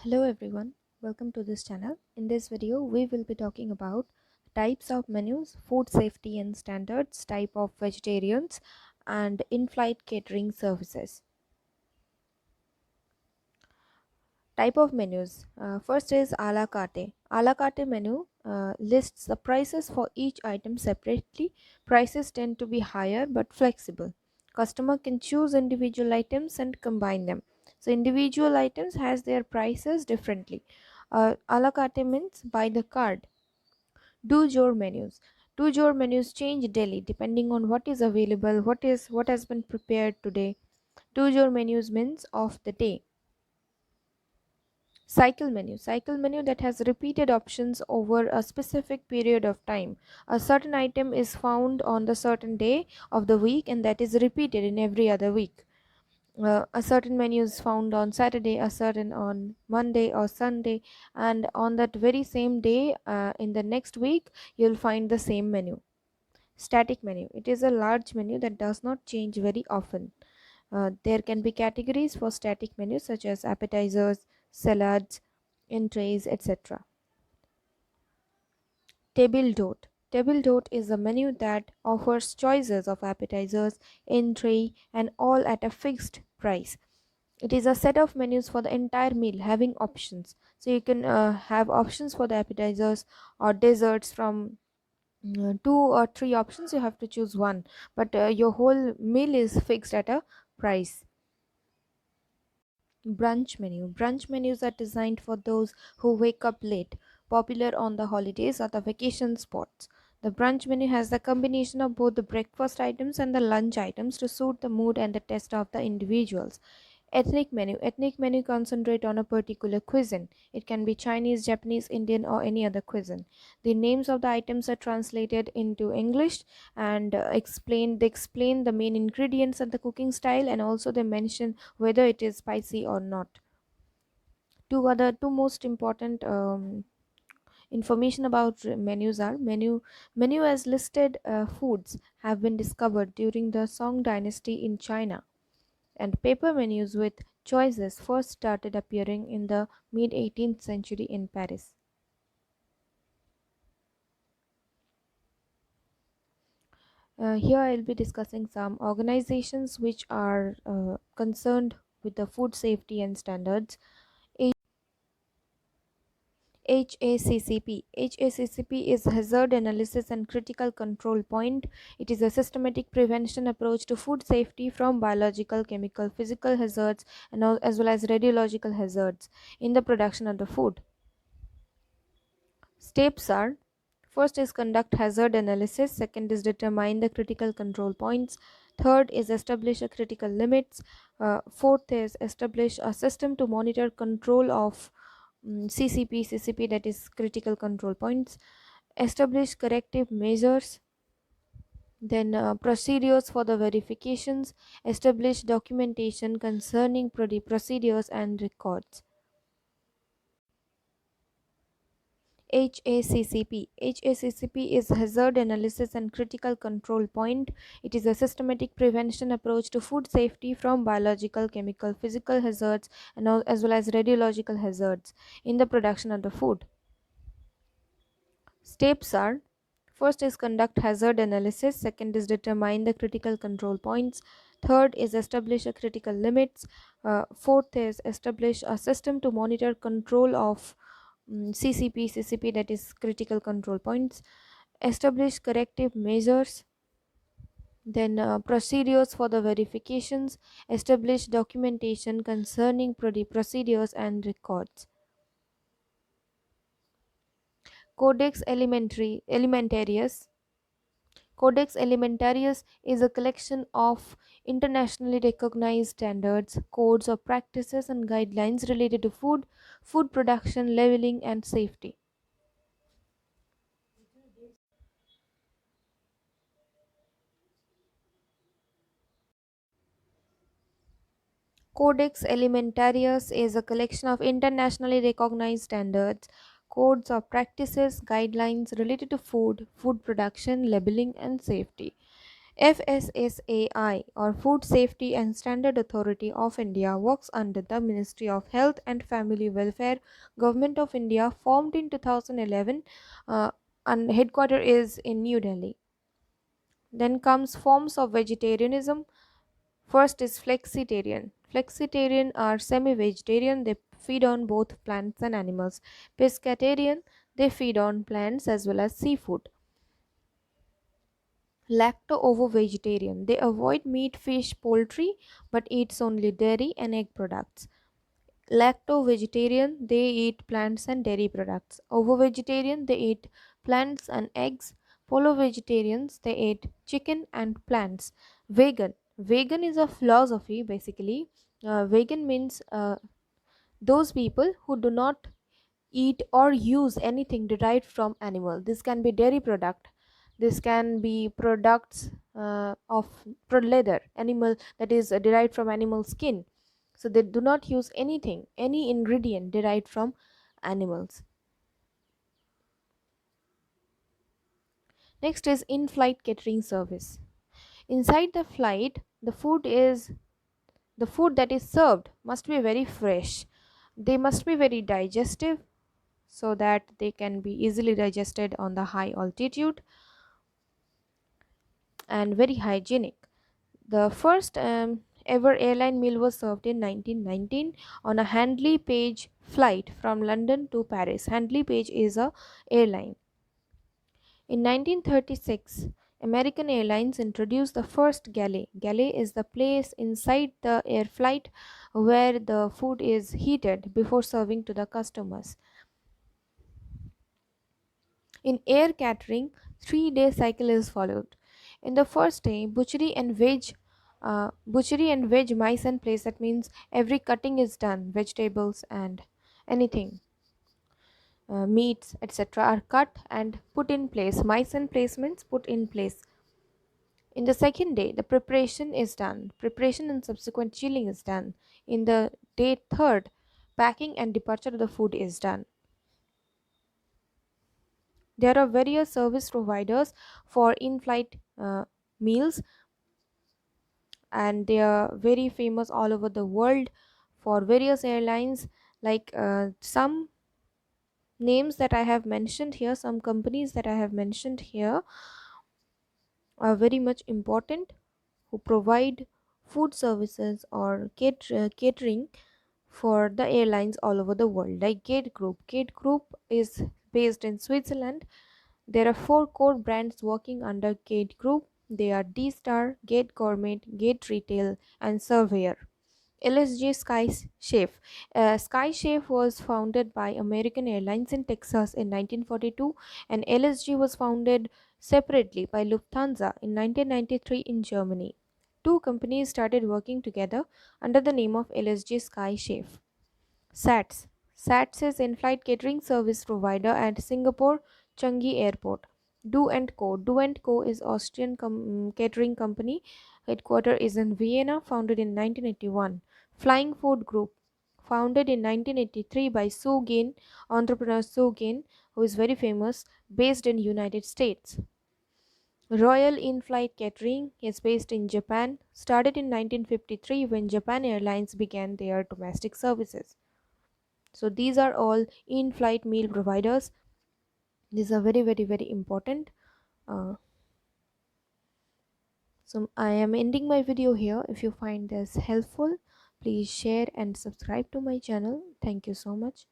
Hello everyone, welcome to this channel. In this video, we will be talking about types of menus, food safety and standards, type of vegetarians, and in-flight catering services. Type of menus. First is a la carte. A la carte menu lists the prices for each item separately. Prices tend to be higher but flexible. Customer can choose individual items and combine them. So individual items has their prices differently. A la carte means by the card. Do jour menus. Do jour menus change daily depending on what is available, what has been prepared today. Do jour menus means of the day. Cycle menu that has repeated options over a specific period of time. A certain item is found on the certain day of the week and that is repeated in every other week. A certain menu is found on Saturday, a certain on Monday or Sunday, and on that very same day in the next week you'll find the same menu. Static menu, it is a large menu that does not change very often. There can be categories for static menus such as appetizers, salads, entrees, etc. Table d'hote. Table d'hote is a menu that offers choices of appetizers, entree, and all at a fixed price. It is a set of menus for the entire meal having options. So you can have options for the appetizers or desserts from two or three options. You have to choose one, but your whole meal is fixed at a price. Brunch menu. Brunch menus are designed for those who wake up late, popular on the holidays or the vacation spots. The brunch menu has the combination of both the breakfast items and the lunch items to suit the mood and the taste of the individuals. Ethnic menu. Ethnic menu concentrate on a particular cuisine. It can be Chinese, Japanese, Indian, or any other cuisine. The names of the items are translated into English and they explain the main ingredients and the cooking style, and also they mention whether it is spicy or not. Two most important information about menus are menu as listed foods have been discovered during the Song dynasty in China, and paper menus with choices first started appearing in the mid 18th century in Paris. Here I'll be discussing some organizations which are concerned with the food safety and standards. HACCP. HACCP is Hazard Analysis and Critical Control Point. It is a systematic prevention approach to food safety from biological, chemical, physical hazards and as well as radiological hazards in the production of the food. Steps are: first is conduct hazard analysis, second is determine the critical control points, third is establish a critical limits, fourth is establish a system to monitor control of CCP that is critical control points, establish corrective measures, then procedures for the verifications, establish documentation concerning procedures and records. HACCP. HACCP is Hazard Analysis and Critical Control Point. It is a systematic prevention approach to food safety from biological, chemical, physical hazards and as well as radiological hazards in the production of the food. Steps are: first is conduct hazard analysis, second is determine the critical control points, third is establish a critical limits, fourth is establish a system to monitor control of CCP that is critical control points, establish corrective measures, then procedures for the verifications, establish documentation concerning procedures and records. Codex Alimentarius. Codex Alimentarius is a collection of internationally recognized standards, codes of practices and guidelines related to food, food production, labeling and safety. Codex Alimentarius is a collection of internationally recognized standards, codes of practices, guidelines related to food, food production, labeling and safety. FSSAI, or Food Safety and Standard Authority of India, works under the Ministry of Health and Family Welfare, Government of India, formed in 2011, uh, and headquarter is in New Delhi. Then comes forms of vegetarianism. First is flexitarian. Flexitarian are semi-vegetarian. They feed on both plants and animals. Pescatarian, they feed on plants as well as seafood. Lacto-ovo-vegetarian, they avoid meat, fish, poultry, but eats only dairy and egg products. Lacto-vegetarian, they eat plants and dairy products. Ovo-vegetarian, they eat plants and eggs. Polo-vegetarians, they eat chicken and plants. Vegan is a philosophy basically. Vegan means those people who do not eat or use anything derived from animal. This can be dairy product, this can be products of leather, animal, that is derived from animal skin. So they do not use anything, any ingredient derived from animals. Next is in-flight catering service. Inside the flight, the food that is served must be very fresh. They must be very digestive so that they can be easily digested on the high altitude, and very hygienic. The first ever airline meal was served in 1919 on a Handley Page flight from London to Paris. Handley Page is a airline. In 1936, American Airlines introduced the first galley. Galley is the place inside the air flight where the food is heated before serving to the customers. In air catering, 3-day cycle is followed. In the first day, butchery and veg mise en place. That means every cutting is done. Vegetables and anything, meats, etc., are cut and put in place. Mise en place means put in place. In the second day, the preparation is done. Preparation and subsequent chilling is done. In the day third, packing and departure of the food is done. There are various service providers for in-flight meals, and they are very famous all over the world for various airlines. Like some names that I have mentioned here, some companies that I have mentioned here are very much important, who provide food services or catering for the airlines all over the world, like Gate Group. Gate Group is based in Switzerland. There are 4 core brands working under Gate Group. They are D-Star, Gate Gourmet, Gate Retail, and Surveyor. LSG Sky Chef. Sky Chef was founded by American Airlines in Texas in 1942, and LSG was founded separately by Lufthansa in 1993 in Germany. Two companies started working together under the name of LSG Sky Chef. SATS. SATS is in-flight catering service provider at Singapore Changi Airport. Do and Co. Do and Co is Austrian catering company. Headquarter is in Vienna, founded in 1981. Flying Food Group, founded in 1983 by Sue Gain, entrepreneur Sue Gain, who is very famous, based in United States. Royal In-Flight Catering is based in Japan, started in 1953 when Japan Airlines began their domestic services. So these are all in-flight meal providers. These are very important. uh, so I am ending my video here. If you find this helpful, please share and subscribe to my channel. Thank you so much.